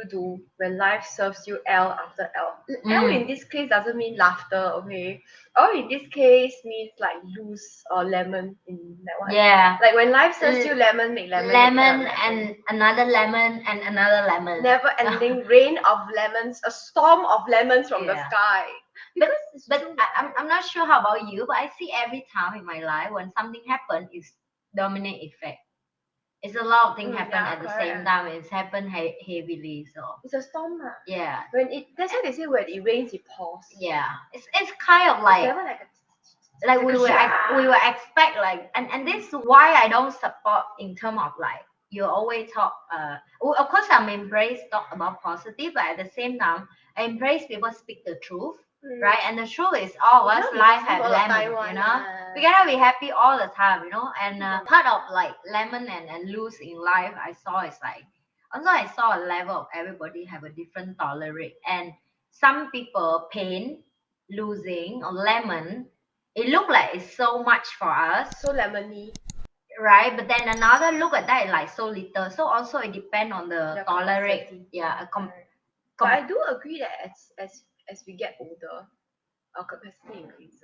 do when life serves you L after L? L in this case doesn't mean laughter, okay? L in this case means like loose or lemon in that one. Yeah. Like when life serves you lemon, make lemon. Lemon and another lemon and another lemon. Never ending rain of lemons, a storm of lemons from the sky. But I'm not sure how about you, but I see every time in my life when something happens, it's dominant effect. It's a lot of things happen at the same time. It's happened heavily, so it's a storm. Yeah. That's why they say when it rains, it pours. Yeah. It's kind of like we will expect like and this is why I don't support in terms of like you always talk of course I'm embrace talk about positive, but at the same time I embrace people speak the truth. Right, and the truth is all of us life have lemon, you know. We cannot be happy all the time, you know. And part of like lemon and lose in life I saw is like also I saw a level of everybody have a different tolerate, and some people pain losing or lemon, it look like it's so much for us, so lemony, right? But then another look at that like so little, so also it depend on the tolerate. But I do agree that as we get older, our capacity increases.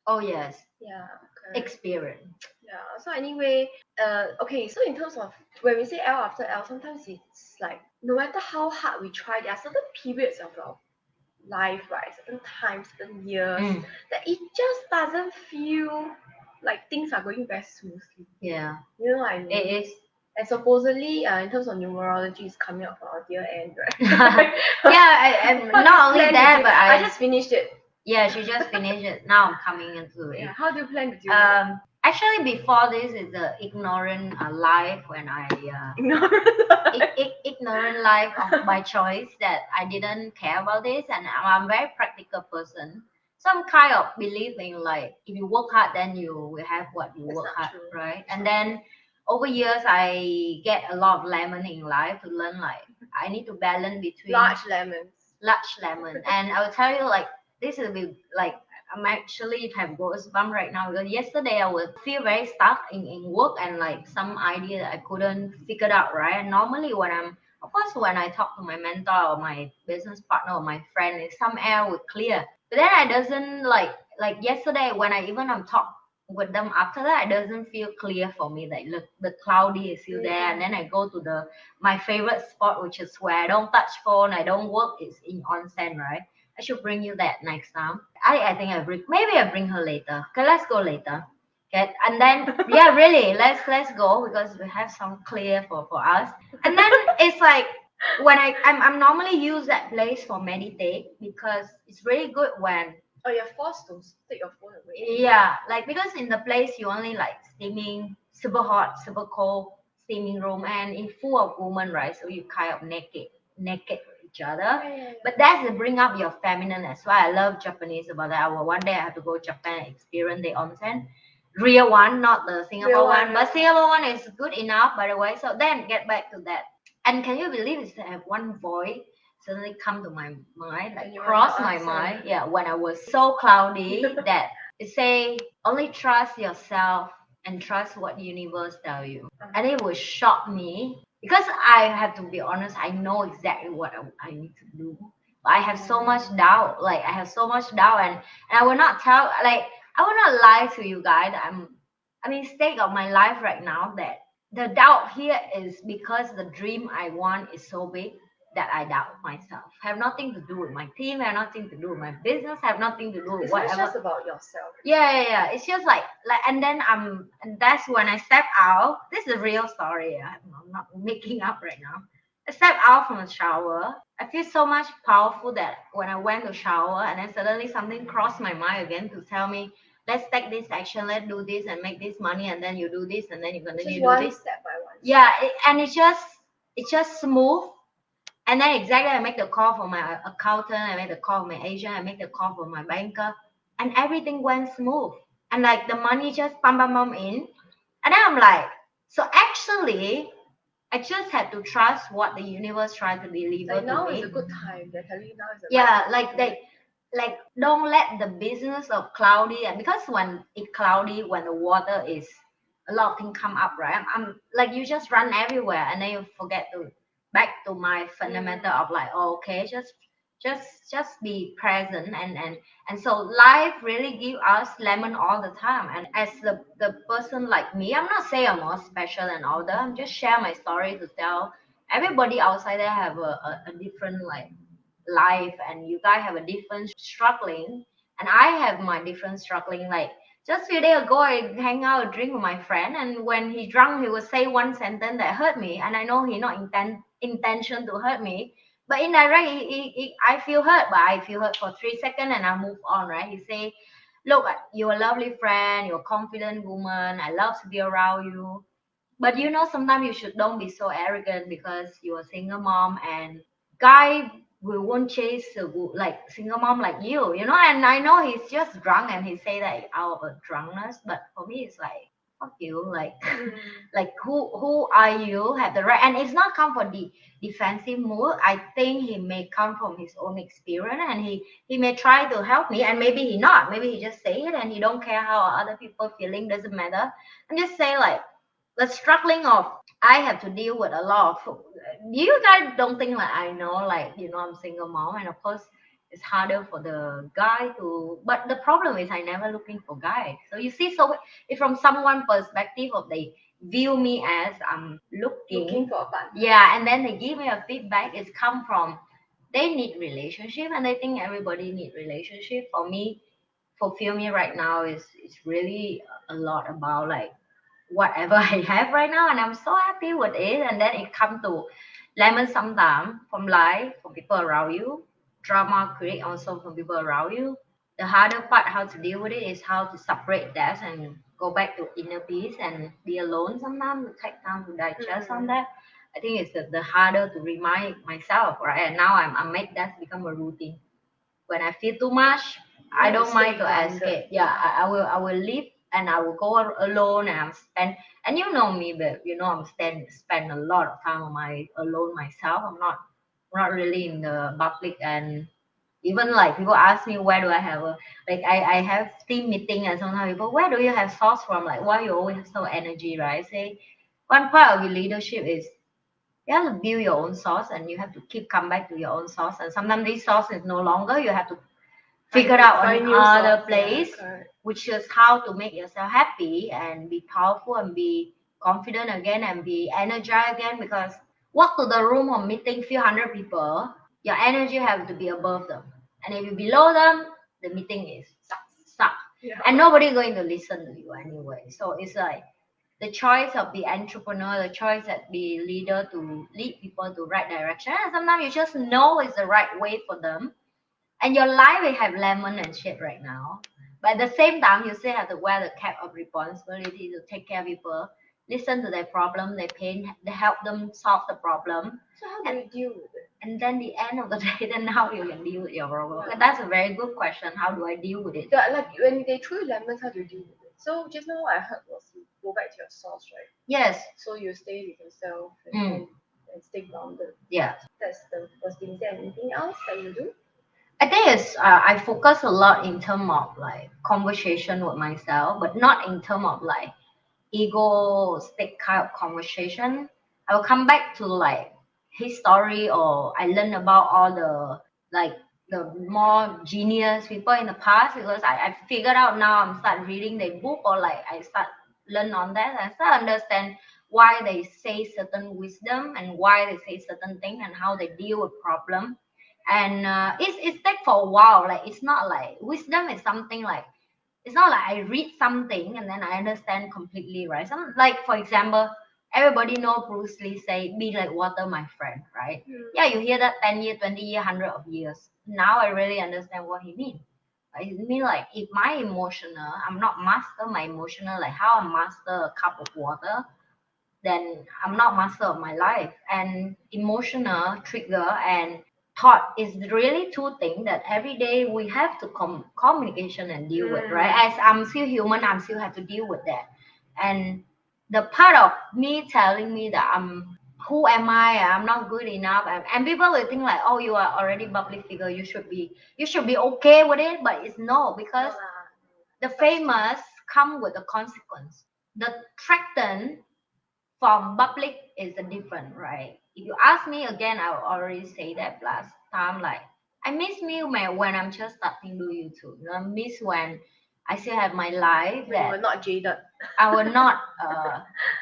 Oh yes. Yeah. Experience. Yeah. So anyway, okay. So in terms of when we say L after L, sometimes it's like no matter how hard we try, there are certain periods of our life, right? Certain times, certain years that it just doesn't feel like things are going very smoothly. Yeah. You know what I mean? It is. And supposedly, in terms of numerology, it's coming up for our dear end, right? Yeah, not only that, but I just finished it. Yeah, she just finished it. Now I'm coming into it. Yeah. How do you plan to do it? Actually, before this is the ignorant life when I ignorant life of my choice that I didn't care about this, and I'm a very practical person. So I'm kind of believing like if you work hard, then you will have what you work hard, right? And then over years, I get a lot of lemon in life to learn like I need to balance between large lemon, and I will tell you like this will be like I'm actually have goosebumps right now because yesterday I would feel very stuck in work and like some idea that I couldn't figure it out, right? And normally when I talk to my mentor or my business partner or my friend, some air would clear. But then I doesn't like yesterday when I'm talk with them after that, it doesn't feel clear for me. Like look, the cloudy is still there, and then I go to my favorite spot, which is where I don't touch phone, I don't work. It's in onsen, right? I should bring you that next time. I think maybe I bring her later. Okay, let's go later. Okay, and then yeah, really, let's go because we have some clear for us. And then it's like when I'm normally use that place for meditate because it's really good when you're forced to take your phone away. Yeah, like because in the place you only like steaming, super hot, super cold steaming room, and it's full of women, right? So you kind of naked each other. But that's to bring up your feminine as well. I love Japanese about that. One day I have to go to Japan and experience the onsen. Real one, not the Singapore one. But Singapore one is good enough, by the way. So then get back to that. And can you believe it? I have one voice suddenly come to my mind, like cross my mind. Yeah, when I was so cloudy that it say only trust yourself and trust what the universe tell you. And it would shock me because I have to be honest, I know exactly what I need to do. But I have so much doubt. And I will not tell like I will not lie to you guys. State of my life right now that the doubt here is because the dream I want is so big that I doubt myself. Have nothing to do with my team, have nothing to do with my business, have nothing to do with whatever. It's just about yourself. Yeah. It's just like and then and that's when I step out. This is a real story. I'm not making up right now. I step out from the shower. I feel so much powerful that when I went to shower and then suddenly something crossed my mind again to tell me, let's take this action, let's do this and make this money, and then you do this and then you continue to do this. Step by one. Yeah, it's just smooth. And then exactly I make the call for my accountant, I make the call for my agent, I make the call for my banker, and everything went smooth. And like the money just bum in. And then I'm like, so actually I just had to trust what the universe tried to deliver to me. Now is a good time. They're telling you now is a good time. Like don't let the business of cloudy, and because when it cloudy, when the water is a lot of things come up, right? I'm like you just run everywhere and then you forget to back to my fundamental of like, oh, okay, just be present, and so life really give us lemon all the time. And as the person like me, I'm not saying I'm more special than other, I'm just share my story to tell everybody outside there have a different like life, and you guys have a different struggling, and I have my different struggling. Like just few days ago, I hang out, drink with my friend, and when he drunk, he would say one sentence that hurt me, and I know he not intention to hurt me, but indirectly, I feel hurt, but I feel hurt for 3 seconds, and I move on, right? He say, "Look, you're a lovely friend, you're a confident woman. I love to be around you, but you know, sometimes you should don't be so arrogant because you're a single mom, and guy we won't chase like single mom like you know." And I know he's just drunk and he say that out of drunkenness, but for me it's like, fuck you, like like who are you have the right. And it's not come from the defensive mood. I think he may come from his own experience, and he may try to help me, and maybe he not, maybe he just say it and he don't care how other people feeling, doesn't matter. I'm just say like the struggling of I have to deal with a lot of. You guys don't think like I know, like you know, I'm single mom, and of course it's harder for the guy to. But the problem is I never looking for guy. So you see, so if from someone perspective of they view me as I'm looking looking, for a partner. yeah, and then they give me a feedback. It's come from they need relationship, and they think everybody need relationship. For me, fulfill me right now is it's really a lot about like whatever I have right now, and I'm so happy with it. And then it comes to lemon sometimes from life, from people around you, drama create also from people around you. The harder part how to deal with it is how to separate that and go back to inner peace and be alone sometimes, to take time to digest on that. I think it's the harder to remind myself, right? And now I make that become a routine. When I feel too much, I don't mind to escape. Yeah, I will leave and I will go alone, and I'm spend. And you know me, but you know I'm spend a lot of time on my alone myself. I'm not really in the public. And even like people ask me where do I have a like I have team meeting, and sometimes people, where do you have source from, like why you always have so energy, right? I say one part of your leadership is you have to build your own source, and you have to keep come back to your own source. And sometimes this source is no longer, you have to figure out Find on new other source, place, correct. which is how to make yourself happy and be powerful and be confident again and be energized again. Because walk to the room of meeting few hundred people, your energy have to be above them, and if you below them, the meeting is suck, Yeah. and nobody going to listen to you anyway. So it's like the choice of the entrepreneur, the choice of the leader to lead people to right direction. And sometimes you just know it's the right way for them, and your life will have lemon and shit right now. But at the same time, you still have to wear the cap of responsibility to take care of people, listen to their problem, their pain, they help them solve the problem. So how do you deal with it? And then the end of the day, then how you can deal with your problem? Yeah. That's a very good question. How do I deal with it? Yeah, like when they throw you lemons, how do you deal with it? So just now I heard was you go back to your source, right? Yes. So you stay with yourself and stay grounded. Yeah. That's the first thing. Is there anything else that you do? I think it's I focus a lot in terms of like conversation with myself, but not in terms of like egoistic kind of conversation. I will come back to like his story, or I learn about all the like the more genius people in the past, because I figured out now I'm start reading their book, or like I start learn on that, and start understand why they say certain wisdom and why they say certain thing and how they deal with problem. And it's take for a while. Like it's not like wisdom is something like it's not like I read something and then I understand completely, right? Some like for example, everybody know Bruce Lee say, "Be like water, my friend," right? Yeah, you hear that 10 year, 20 year, 100 of years. Now I really understand what he mean. Right? It mean like if my emotional, I'm not master my emotional, like how I master a cup of water, then I'm not master of my life. And emotional trigger and thought is really two things that every day we have to communication and deal with, right? As I'm still human, I'm still have to deal with that. And the part of me telling me that who am I'm not good enough, and people will think like, oh, you are already public figure, you should be okay with it. But it's no, because the famous come with a consequence. The threaten from public is a different, right? if you ask me again, I will already say that last time. Like I miss me when I'm just starting to YouTube. You know, I miss when I still have my life. When you That were not jaded. I was not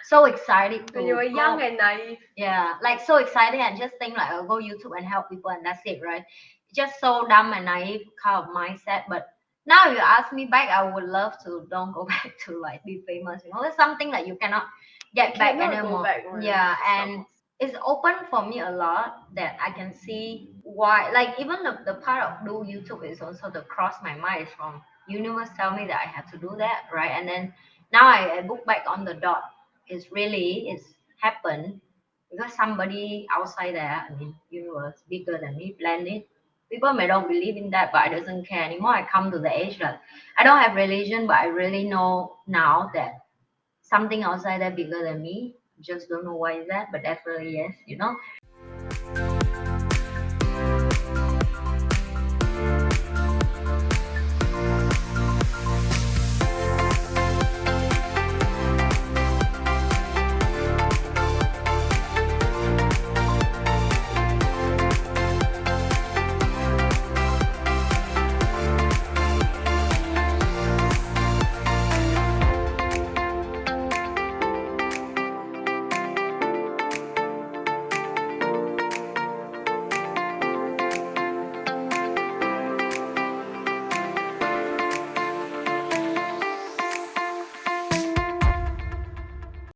so excited to When you were young go. and naive. Yeah, like so excited and just think like I'll go YouTube and help people and that's it, right? Just so dumb and naive kind of mindset. But now you ask me back, I would love to don't go back to like be famous. You know, it's something that you cannot get You back cannot go anymore. back, right? Yeah, It's not and it's open for me a lot that I can see why. Like even the part of do YouTube is also the cross my mind is from universe tell me that I have to do that, right? And then now I look back on the dot. It's happened because somebody outside there, I mean, universe bigger than me, planned it. People may don't believe in that, but I doesn't care anymore. I come to the age that I don't have religion, but I really know now that something outside there bigger than me. Just don't know why is that, but definitely yes, you know.